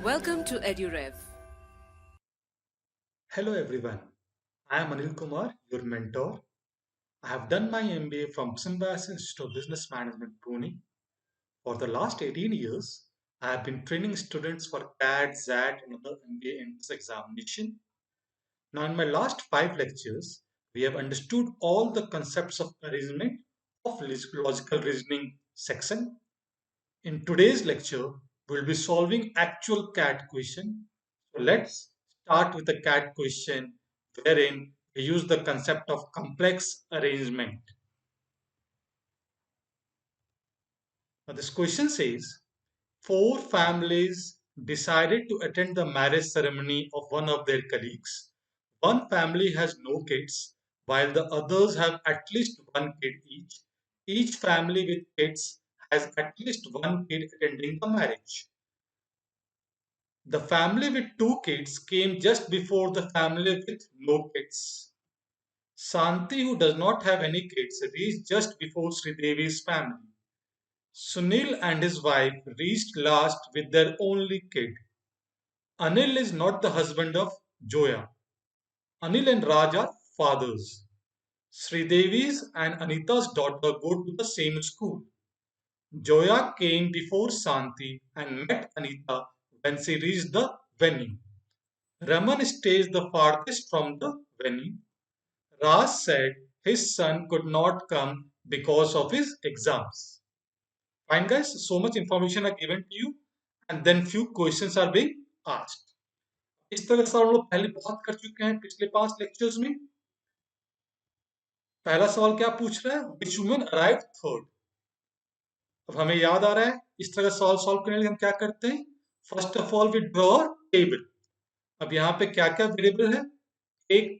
Welcome to EduRev. Hello everyone, I am Anil Kumar, your mentor. I have done my MBA from Symbiosis Institute of Business Management, Pune. For the last 18 years, I have been training students for CAT, XAT, and other MBA entrance examination. Now, in my last 5 lectures, we have understood all the concepts of arrangement of logical reasoning section. In today's lecture, we'll be solving actual CAT question. So let's start with the CAT question wherein we use the concept of complex arrangement. Now this question says, four families decided to attend the marriage ceremony of one of their colleagues. One family has no kids, while the others have at least one kid each. Each family with kids has at least one kid attending the marriage. The family with two kids came just before the family with no kids. Santi, who does not have any kids, reached just before Sridevi's family. Sunil and his wife reached last with their only kid. Anil is not the husband of Joya. Anil and Raj are fathers. Sridevi's and Anita's daughter go to the same school. Joya came before Santi and met Anita when she reached the venue. Raman stays the farthest from the venue. Raj said his son could not come because of his exams. Fine, guys. So much information are given to you, and then few questions are being asked. इस तरह से हम लोग पहले बहुत कर चुके हैं पिछले 5 लेक्चर्स में. पहला सवाल क्या पूछ रहा है? Which woman arrived third? अब हमें याद आ रहा है इस तरह का सवाल सॉल्व करने के लिए हम क्या करते हैं? First of all we draw table. अब यहाँ पे क्या क्या वेरिएबल है? एक,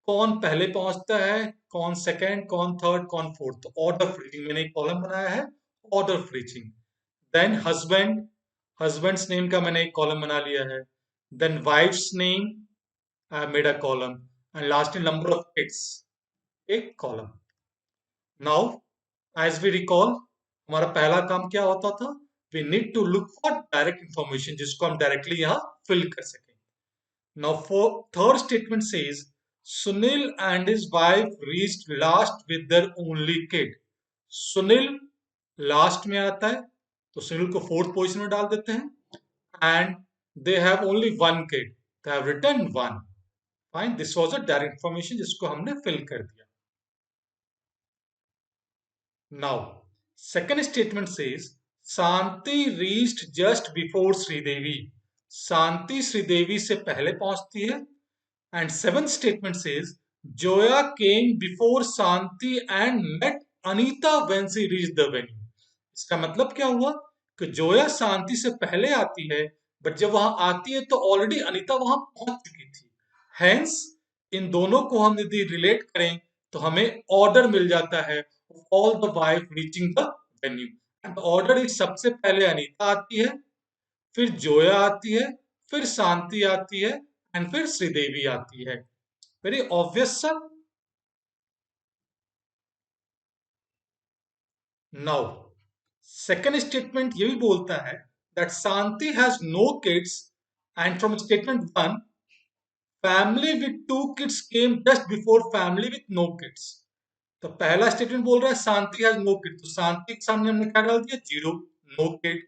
कौन पहले पहुंचता है, कौन सेकंड, कौन थर्ड, कौन फोर्थ. तो ऑर्डर ऑफ रीचिंग मैंने एक कॉलम बनाया है, order of reaching. Then husband, husband's name का मैंने एक कॉलम बना लिया है. Then wife's name, I made a column. And last number of kids, एक column. Now as we recall, हमारा पहला काम क्या होता था? We need to look for direct information जिसको हम डायरेक्टली यहाँ फिल कर सकें. Now, for third statement says Sunil and his wife reached last with their only kid. Sunil last में आता है तो सुनील को फोर्थ पोजीशन में डाल देते हैं. And they have only one kid, they have written one. Fine, this was a direct information जिसको हमने फिल कर दिया. Now second statement says Shanti reached just before Sridevi. Shanti Sridevi से पहले पहुंचती है. And seventh statement says Joya came before Santi and met Anita when she reached the venue. इसका मतलब क्या हुआ कि जोया शांति से पहले आती है, बट जब वहां आती है तो ऑलरेडी अनीता वहां पहुंच चुकी थी. हेंस इन दोनों को हम यदि रिलेट करें तो हमें ऑर्डर मिल जाता है all the wife reaching the venue. And order is सबसे पहले अनीता आती है, फिर जोया आती है, फिर शांति आती है, एंड फिर श्रीदेवी आती है. Very obvious sir. Now second statement ये भी बोलता है that Shanti has no kids. And from statement one, family with two kids came just before family with no kids. तो पहला स्टेटमेंट बोल रहा है शांति हैज नो किड, तो शांति के सामने हमने क्या डाल दिया? Zero, no kid.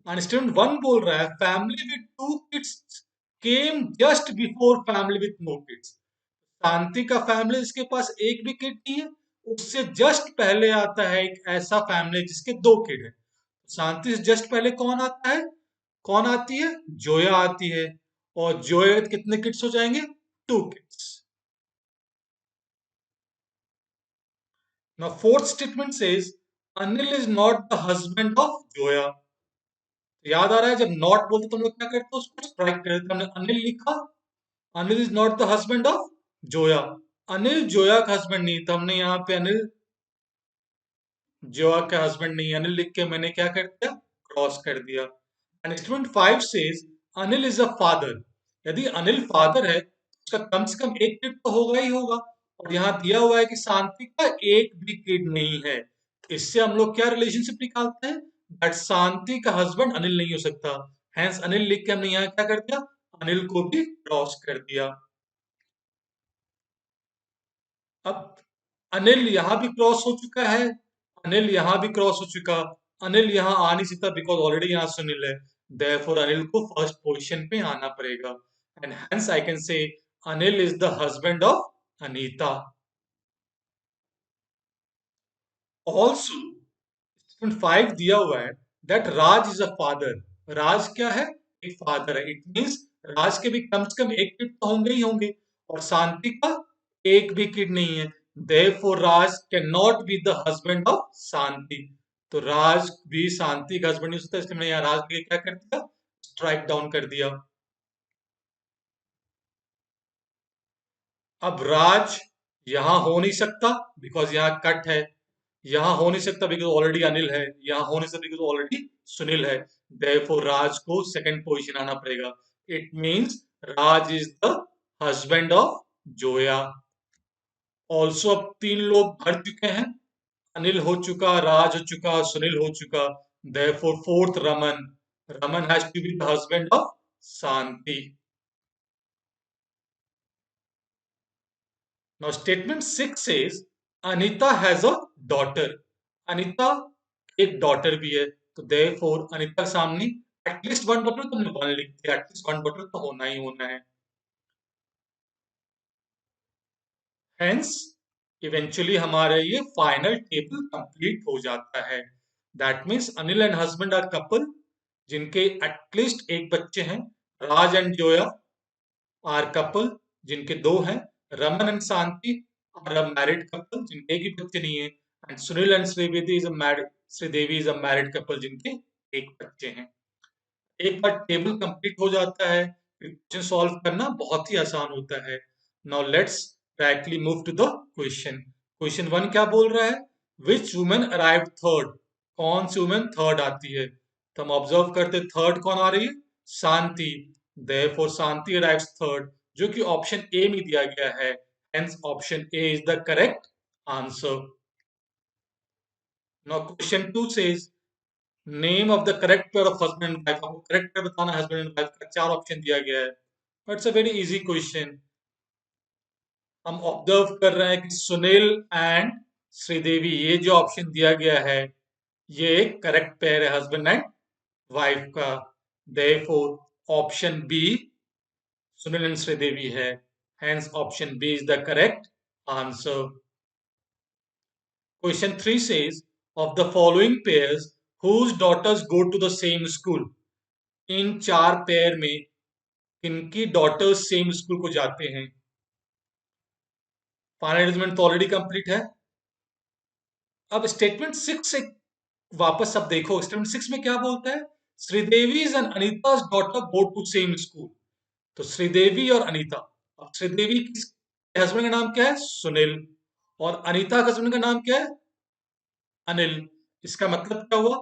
And statement one बोल रहा है family with two kids came just before family with no kids. Shanti का फैमिली जिसके पास एक भी किड नहीं है, उससे जस्ट पहले आता है एक ऐसा फैमिली जिसके दो किड है. शांति से जस्ट पहले कौन आता है? कौन आती है? जोया आती है. और जोया के कितने किड्स हो जाएंगे? Two kids. Now fourth statement says Anil is not the husband of Zoya. याद आ रहा है जब नॉट बोलते तो हम लोग क्या करते हैं? उसको स्ट्राइक कर देते. हमने अनिल लिखा, Anil is not the husband of Zoya. Anil Zoya का हस्बैंड नहीं, तो हमने यहाँ पे अनिल जोया का हस्बैंड नहीं अनिल लिख के मैंने क्या कर दिया? क्रॉस कर दिया. And statement 5 says Anil is a father. यदि अनिल फादर है तो उसका कम से कम एक किड तो होगा ही होगा. और यहाँ दिया हुआ है कि शांति का एक भी किड नहीं है. तो इससे हम लोग क्या रिलेशनशिप निकालते हैं? दैट शांति का हस्बैंड अनिल नहीं हो सकता. हैंस अनिल लिख के हमने यहाँ क्या कर दिया, अनिल को भी क्रॉस कर दिया। अब अनिल यहां भी क्रॉस हो चुका है, अनिल यहां भी क्रॉस हो चुका, अनिल यहां आ नहीं सकता बिकॉज ऑलरेडी यहां सुनील है, देयरफॉर अनिल को फर्स्ट पोजीशन पे आना पड़ेगा and hence I can say Anil is the husband of Anita. Also 5 दिया हुआ है that Raj is a father. Raj क्या है, एक फादर है। इट मींस राज के भी कम से कम एक किड तो होंगे ही होंगे और शांति का एक भी किड नहीं है, therefore Raj can not be the husband of Shanti. तो राज भी शांति का हस्बैंड नहीं हो सकता, इसलिए मैंने यहाँ राज के लिए क्या कर दिया, स्ट्राइक डाउन कर दिया। अब राज यहां हो नहीं सकता बिकॉज यहाँ कट है, यहाँ हो नहीं सकता बिकॉज ऑलरेडी अनिल है, यहाँ हो नहीं सकता बिकॉज ऑलरेडी सुनील है, देयरफॉर राज को सेकंड पोजीशन आना पड़ेगा। It means Raj is the husband of Zoya. Also अब 3 लोग भर चुके हैं, अनिल हो चुका, राज हो चुका, सुनील हो चुका, therefore fourth Raman, Raman has to be the husband of Shanti. Now statement 6 says Anita has a daughter. Anita एक डॉटर भी है, तो therefore अनिता के सामने एटलीस्ट वन डॉटर, तुमने वन लिख दिया, एटलीस्ट वन डॉटर तो होना ही होना है। हेंस इवेंचुअली हमारा ये फाइनल टेबल कंप्लीट हो जाता है। That means Anil and husband are couple जिनके एटलीस्ट एक बच्चे हैं, Raj and Zoya are couple जिनके दो हैं, Raman and Shanti are a married couple जिनके एक ही बच्चे नहीं है, and Sunil and Sridevi is a married, Sridevi is a married couple जिनके एक बच्चे हैं। एक बार टेबल कंप्लीट हो जाता है फिर क्वेश्चन सॉल्व करना बहुत ही आसान होता है। Now let's directly move to the question. Question 1 क्या बोल रहा है, विच वुमेन अराइव थर्ड, कौन सी वुमेन थर्ड आती है, तो हम ऑब्जर्व करते थर्ड कौन आ रही है, शांति, देयरफॉर शांति अराइव्स थर्ड, जो कि ऑप्शन ए में दिया गया है, hence option A is the correct answer. Now question 2 says name of the correct pair of husband and wife, आपको करेक्ट पेयर बताना है हस्बैंड एंड वाइफ का, 4 ऑप्शन दिया गया है, it's a very easy question. हम ऑब्जर्व कर रहे हैं कि सुनील एंड श्रीदेवी ये जो ऑप्शन दिया गया है ये एक करेक्ट पेयर है हस्बैंड एंड वाइफ का, therefore option B Sunil and Sridevi है, hence option B is the correct answer. Question 3 says of the following pairs whose daughters go to the same school, in 4 pair में किनकी daughters same school को जाते हैं। Final arrangement तो already complete है। अब statement 6 से वापस अब देखो, स्टेटमेंट 6 में क्या बोलता है, Sridevi and Anita's daughter go to same school, तो श्रीदेवी और अनीता, अब श्रीदेवी के हस्बैंड का नाम क्या है, सुनील, और अनीता के हस्बैंड का नाम क्या है, अनिल। इसका मतलब क्या हुआ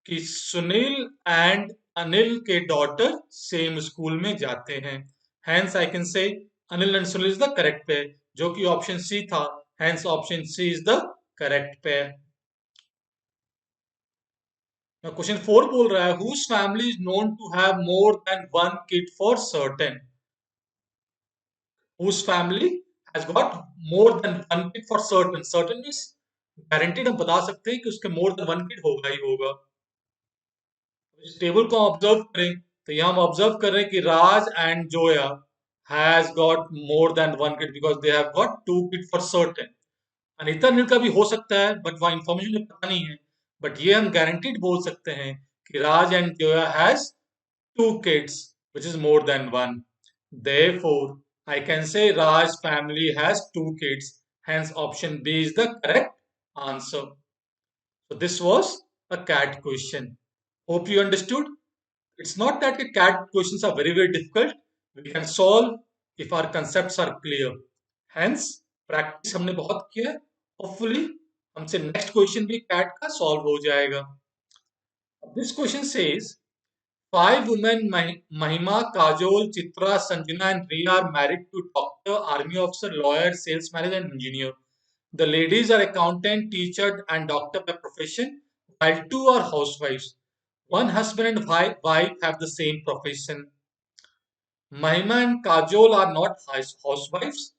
कि सुनील एंड अनिल के डॉटर सेम स्कूल में जाते हैं, hence I can say Anil and Sunil is the correct pair, जो कि ऑप्शन सी था, hence option C is the correct pair. Question 4 बोल रहा है whose family is known to have more than one kid for certain, whose family has got more than one kid for certain, certain means guaranteed, हम बता सकते हैं कि उसके मोर than one kid होगा ही होगा। इस टेबल को ऑब्जर्व करें तो यहाँ हम ऑब्जर्व कर रहे हैं कि Raj and Joya has got more than one kid because they have got two kid for certain. Anita Neel का भी हो सकता है बट वह इंफॉर्मेशन मुझे पता नहीं है, बट ये हम गारंटीड बोल सकते हैं कि Raj and Joya has two kids which is more than one, therefore I can say Raj family has two kids, hence option B is the correct answer. So this was a CAT question. Hope you understood. It's not that the CAT questions are very very difficult. We can solve if our concepts are clear. Hence practice हमने बहुत किया है. Hopefully हमसे next question भी CAT का solve हो जाएगा. This question says 5 women Mahima, Kajol, Chitra, Sanjana and Riya are married to doctor, army officer, lawyer, sales manager and engineer. The ladies are accountant, teacher and doctor by profession while 2 are housewives. One husband and wife have the same profession. Mahima and Kajol are not housewives,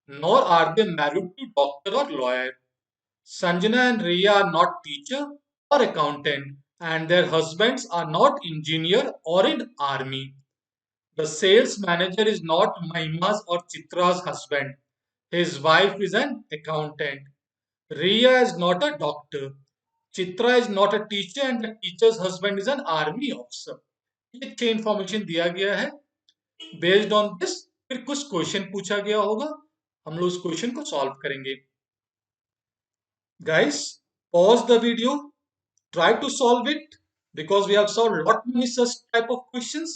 nor are they married to doctor or lawyer. Sanjana and Riya are not teacher or accountant, and their husbands are not engineer or in army. The sales manager is not Mahima's or Chitra's husband. His wife is an accountant. Riya is not a doctor. Chitra is not a teacher and the teacher's husband is an army officer. ये छह information दिया गया है. Based on this फिर कुछ question पूछा गया होगा, हम लोग उस क्वेश्चन को सॉल्व करेंगे. Guys, pause the video, try to solve it because we have solved lot many such type of questions.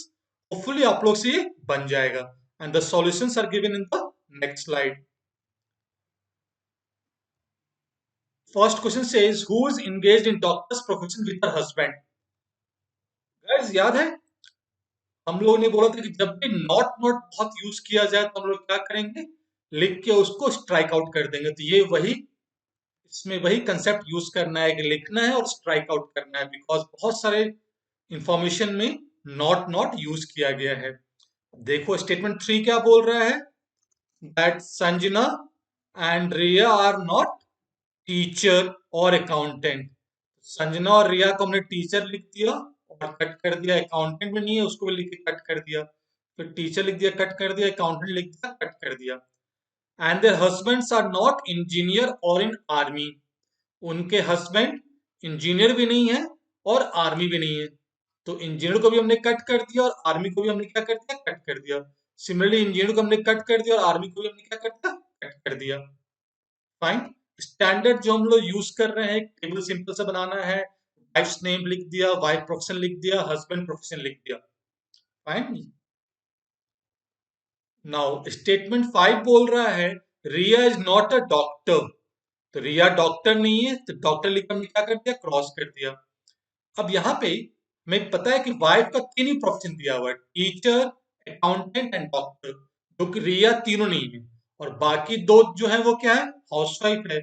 Hopefully आप लोग से ये बन जाएगा. And the solutions are given in the next slide. First question says who is engaged in doctor's profession with her husband. Guys, याद है हम लोगों ने बोला था कि जब भी नॉट नॉट बहुत यूज किया जाए तो हम लोग क्या करेंगे, लिख के उसको स्ट्राइक आउट कर देंगे. तो ये वही, इसमें वही कंसेप्ट यूज करना है कि लिखना है और स्ट्राइक आउट करना है, बिकॉज बहुत सारे इंफॉर्मेशन में नॉट नॉट यूज किया गया है. देखो स्टेटमेंट 3 क्या बोल रहा है, that Sanjana and Riya are not teacher और अकाउंटेंट. संजना और रिया को हमने टीचर लिख दिया और कट कर दिया, अकाउंटेंट भी नहीं है उसको भी लिख के कट कर दिया, फिर टीचर लिख दिया कट कर दिया, अकाउंटेंट लिख दिया कट कर दिया. And their husbands are not engineer और इन आर्मी. उनके हस्बैंड इंजीनियर भी नहीं है और आर्मी भी नहीं है. तो इंजीनियर को भी हमने कट कर दिया और आर्मी को भी हमने क्या कर दिया, कट कर दिया. सिमिलरली इंजीनियर को हमने कट कर दिया और आर्मी को भी हमने क्या कर दिया, कट कर दिया. फाइन. स्टैंडर्ड जो हम लोग यूज कर रहे हैं, टेबल सिंपल से बनाना है. वाइफ्स नेम लिख दिया, वाइफ प्रोफेशन लिख दिया, हस्बैंड प्रोफेशन लिख दिया. फाइन. नाउ स्टेटमेंट 5 बोल रहा है रिया इज नॉट अ डॉक्टर. तो रिया डॉक्टर नहीं है, तो डॉक्टर लिख हमने क्या कर दिया, क्रॉस कर दिया. अब यहाँ पे हमें पता है कि वाइफ का तीन ही प्रोफेशन दिया हुआ है, टीचर, अकाउंटेंट एंड डॉक्टर, जो कि रिया तीनों नहीं है. और बाकी दो जो है वो क्या है, हाउसवाइफ है.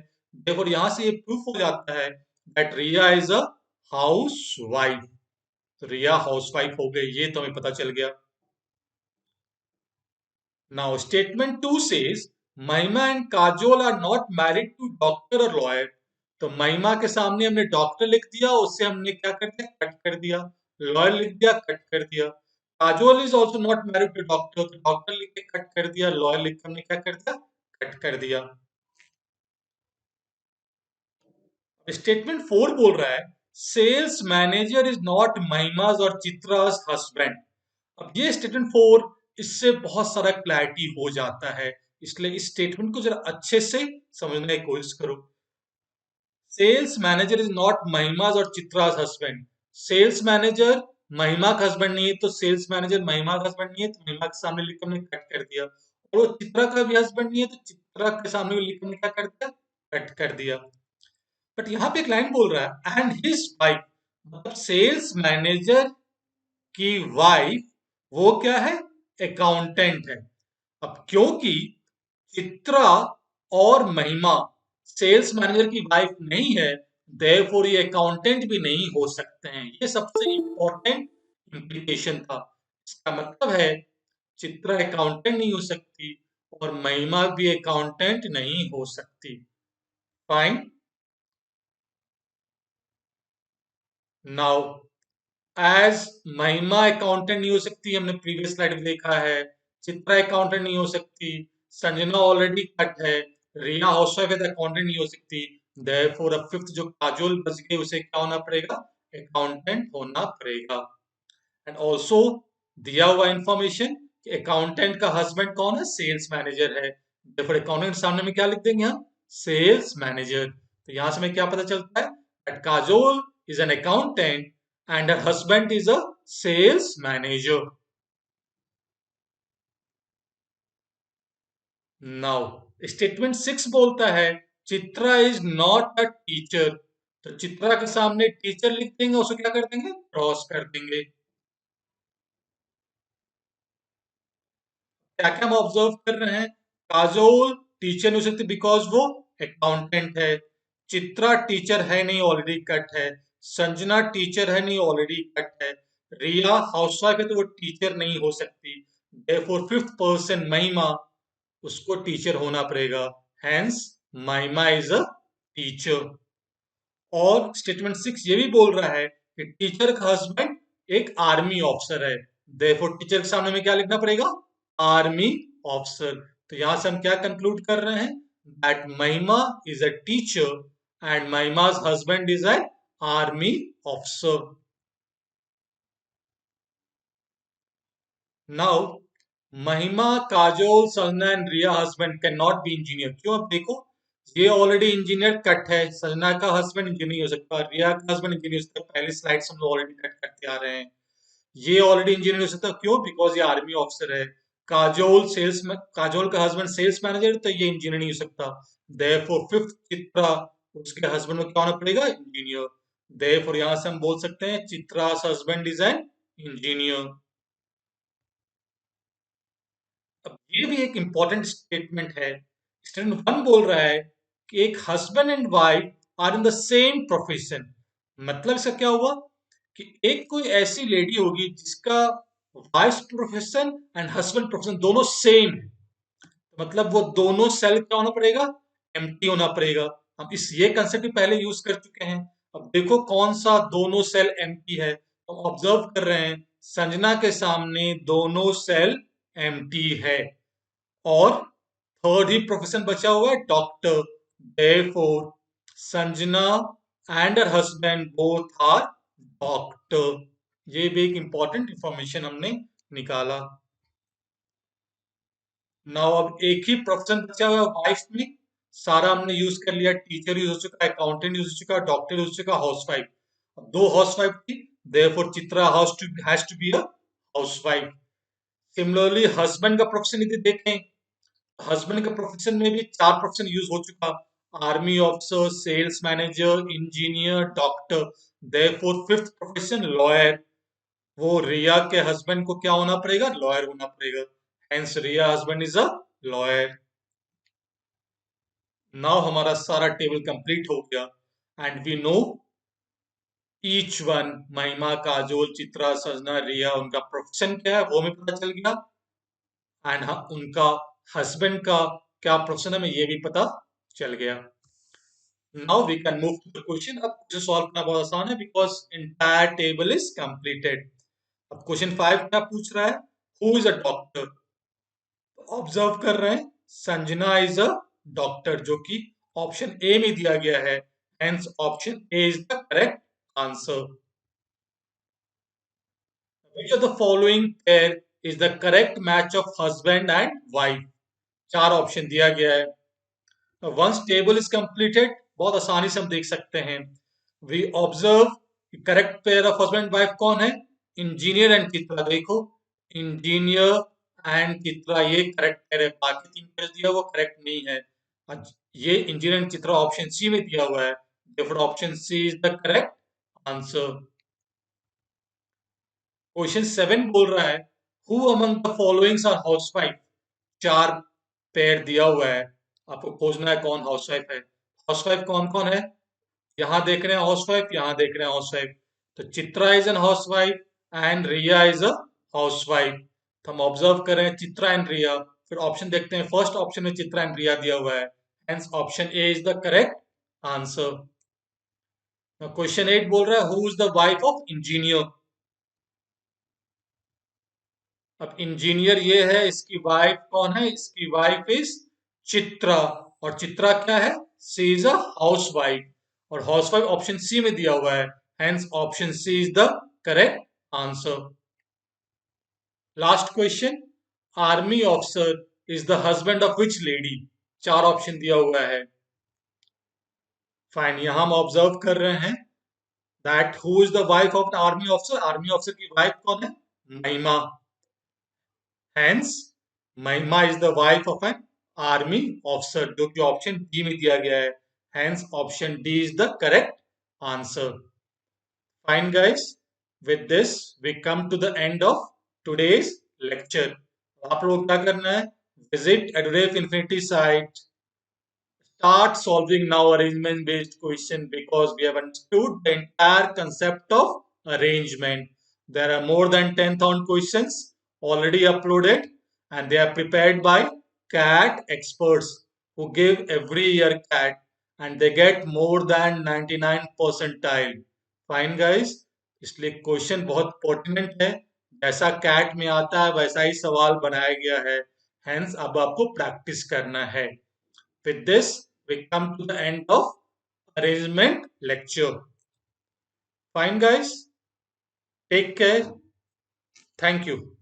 देखो यहां से ये प्रूफ हो जाता है that Riya is a house wife. तो रिया हाउस वाइफ हो गई, ये तो हमें पता चल गया. Now statement 2 says Mahima and Kajol are not married to doctor और लॉयर. तो महिमा के सामने हमने डॉक्टर लिख दिया, उससे हमने क्या कर दिया, कट कर दिया. लॉयर लिख दिया, कट कर दिया. Kajol is also not married to doctor, तो डॉक्टर लिख के कट कर दिया, लॉयर लिख के हमने क्या कर दिया, कट कर दिया. स्टेटमेंट 4 बोल रहा है सेल्स मैनेजर इज नॉट महिमाज और चित्राज हस्बैंड. अब ये स्टेटमेंट 4, इससे बहुत सारा क्लैरिटी हो जाता है, इसलिए इस स्टेटमेंट को जरा अच्छे से समझने की कोशिश करो. सेल्स मैनेजर इज नॉट महिमाज और चित्राज हस्बैंड. सेल्स मैनेजर महिमा का हस्बैंड नहीं है, तो सेल्स मैनेजर महिमा का हस्बैंड नहीं है, तो महिमा के सामने लिख के हमने कट कर दिया. और वो चित्रा का भी हस्बैंड नहीं है, तो चित्रा के सामने लिख के हमने क्या कर दिया, कट कर दिया. बट यहाँ पे एक लाइन बोल रहा है एंड हिज वाइफ, मतलब सेल्स मैनेजर की वाइफ वो क्या है, अकाउंटेंट है. अब क्योंकि चित्रा और महिमा सेल्स मैनेजर की वाइफ नहीं है, देयरफॉर ये अकाउंटेंट भी नहीं हो सकते हैं. ये सबसे इंपॉर्टेंट इंप्लीकेशन था. इसका मतलब है चित्रा अकाउंटेंट नहीं हो सकती और महिमा भी अकाउंटेंट नहीं हो सकती. फाइन. नाउ एज महिमा अकाउंटेंट नहीं हो सकती, हमने प्रीवियस स्लाइड में देखा है. चित्रा अकाउंटेंट नहीं हो सकती. संजना ऑलरेडी कट है. रिया हाउसवाइफ है, अकाउंटेंट नहीं हो सकती. देयरफॉर अब फिफ्थ जो काजोल बच गई उसे क्या होना पड़ेगा, अकाउंटेंट होना पड़ेगा. एंड ऑल्सो दिया हुआ इंफॉर्मेशन कि अकाउंटेंट का हस्बैंड कौन है, सेल्स मैनेजर है. देयरफॉर अकाउंटेंट सामने में क्या लिख देंगे हम, सेल्स मैनेजर. तो यहां से हमें क्या पता चलता है that Kajol is an accountant and her husband is a sales manager. Now statement 6 बोलता है Chitra is not a teacher. तो चित्रा के सामने टीचर लिख देंगे, उसको क्या कर देंगे, क्रॉस कर देंगे. क्या क्या हम ऑब्जर्व कर रहे हैं, काजोल टीचर नहीं हो सकती बिकॉज वो अकाउंटेंट है. चित्रा टीचर है नहीं, ऑलरेडी कट है. संजना टीचर है नहीं, ऑलरेडी कट है। रिया हाउसवाइफ है तो वो टीचर नहीं हो सकती। देयरफॉर फिफ्थ पर्सन महिमा, उसको टीचर होना पड़ेगा। हैंस महिमा इज अ टीचर। और स्टेटमेंट 6 ये भी बोल रहा है कि टीचर का हस्बैंड एक आर्मी ऑफिसर है। देयरफॉर टीचर के सामने में क्या लिखना पड़ेगा? Army officer. तो यहां से हम क्या कंक्लूड कर रहे हैं? That Mahima is a teacher and Mahima's husband is an army officer. Now Mahima, Kajol, Sajna and Riya husband can not be engineer. क्यों? अब देखो, ये ऑलरेडी इंजीनियर कट है। सजना का हस्बैंड इंजीनियर नहीं हो सकता, रिया का हस्बैंड इंजीनियर हो सकता है। पहले स्लाइड से हम लोग ऑलरेडी कट करते आ रहे हैं। ये ऑलरेडी इंजीनियर हो सकता है। क्यों? बिकॉज ये आर्मी ऑफिसर है। काजोल सेल्स में, काजोल का हस्बैंड सेल्स मैनेजर, तो ये इंजीनियर नहीं हो सकता। देयरफॉर फिफ्थ चित्रा, उसके हस्बैंड में क्या होना पड़ेगा? इंजीनियर। देयरफॉर यहां से हम बोल सकते हैं Chitra husband is an engineer. अब ये भी एक इंपॉर्टेंट स्टेटमेंट है। स्टेटमेंट 1 बोल रहा है कि एक husband and wife are in the same profession. मतलब इसका क्या हुआ कि एक कोई ऐसी लेडी होगी जिसका wife profession and husband profession दोनों सेम है। मतलब वो दोनों सेल क्या होना पड़ेगा? एम्प्टी होना पड़ेगा। हम इस ये कंसेप्ट भी पहले यूज कर चुके हैं। अब देखो कौन सा दोनों सेल एम्प्टी है। तो ऑब्जर्व कर रहे हैं संजना के सामने दोनों सेल एम्प्टी है। और थर्ड ही प्रोफेशन बचा हुआ है, doctor. Therefore Sanjana and her husband both are doctor. ये भी एक इंपॉर्टेंट इंफॉर्मेशन हमने निकाला। नाउ अब एक ही प्रोफेशन बचा हुआ है वाइफ में। सारा हमने यूज कर लिया। टीचर यूज हो चुका है, अकाउंटेंट यूज हो चुका है, डॉक्टर यूज हो चुका है, हाउसवाइफ। अब दो हाउसवाइफ थी। Therefore Chitra has to be a housewife. Similarly husband का प्रोफेशन यदि देखें, हस्बैंड के प्रोफेशन में भी चार प्रोफेशन यूज हो चुका। Army officer, sales manager, engineer, doctor. Therefore fifth profession lawyer. वो रिया के हस्बैंड को क्या होना पड़ेगा? लॉयर होना पड़ेगा। Hence Riya husband is a lawyer. Now हमारा सारा टेबल कंप्लीट हो गया and we know each one. Mahima, Kajol, Chitra, सजना, रिया, उनका प्रोफेशन क्या है वो हमें पता चल गया। एंड उनका हस्बैंड का क्या प्रोफेशन है हमें ये भी पता चल गया। Now we can move to the question. अब क्वेश्चन सॉल्व करना बहुत आसान है because entire table is completed. अब क्वेश्चन 5 क्या पूछ रहा है? Who is a doctor? Observe कर रहे हैं संजना इज अ डॉक्टर, जो कि ऑप्शन ए में दिया गया है। Hence option A is the correct answer. Which of the following pair is the correct match of husband and wife? चार ऑप्शन दिया गया है। वंस टेबल इज कंप्लीटेड, बहुत आसानी से हम देख सकते हैं। We observe correct pair of husband wife कौन है? Engineer and Chitra. देखो, इंजीनियर एंड चित्रा ये करेक्ट पेयर है। बाकी तीन पेयर दिया वो करेक्ट नहीं है। ये engineer and Chitra option C में दिया हुआ है। therefore option C is the correct answer. Question 7 बोल रहा है who among the followings are housewife? चार पेयर दिया हुआ है, आपको खोजना है कौन हाउसवाइफ है। हाउसवाइफ कौन कौन है? यहाँ देख रहे हैं हाउसवाइफ, यहाँ देख रहे हैं हाउसवाइफ। तो Chitra is an housewife and Riya is a housewife. तो हम ऑब्जर्व कर रहे हैं चित्रा एंड रिया। फिर ऑप्शन देखते हैं, फर्स्ट ऑप्शन में चित्रा एंड रिया दिया हुआ है। Hence option A is the correct answer. Question 8 बोल रहा है who is the wife of engineer? अब इंजीनियर ये है, इसकी वाइफ कौन है? इसकी वाइफ इज चित्रा। और चित्रा क्या है? She is a house wife. और हाउस वाइफ ऑप्शन सी में दिया हुआ है। Hence option C is the correct answer. Last question, army officer is the husband of which lady? चार ऑप्शन दिया हुआ है। फाइन, यहां हम ऑब्जर्व कर रहे हैं that who is the wife of the army officer? Army officer की वाइफ कौन है? महिमा। Hence, Mahima is the wife of an army officer, जो कि ऑप्शन डी में दिया गया है। Hence, option D is the correct answer. Fine, guys. With this, we come to the end of today's lecture. आप लोग क्या करना है? Visit Eduref Infinity site, start solving now arrangement based question because we have understood the entire concept of arrangement. There are more than 10,000 questions already uploaded and they are prepared by CAT experts who give every year CAT and they get more than 99 percentile. Fine guys, इसलिए question बहुत pertinent है. जैसा cat में आता है वैसा ही सवाल बनाया गया है. Hence अब आपको प्रैक्टिस करना है. With this, we come to the end of arrangement lecture. Fine, guys. Take care. Thank you.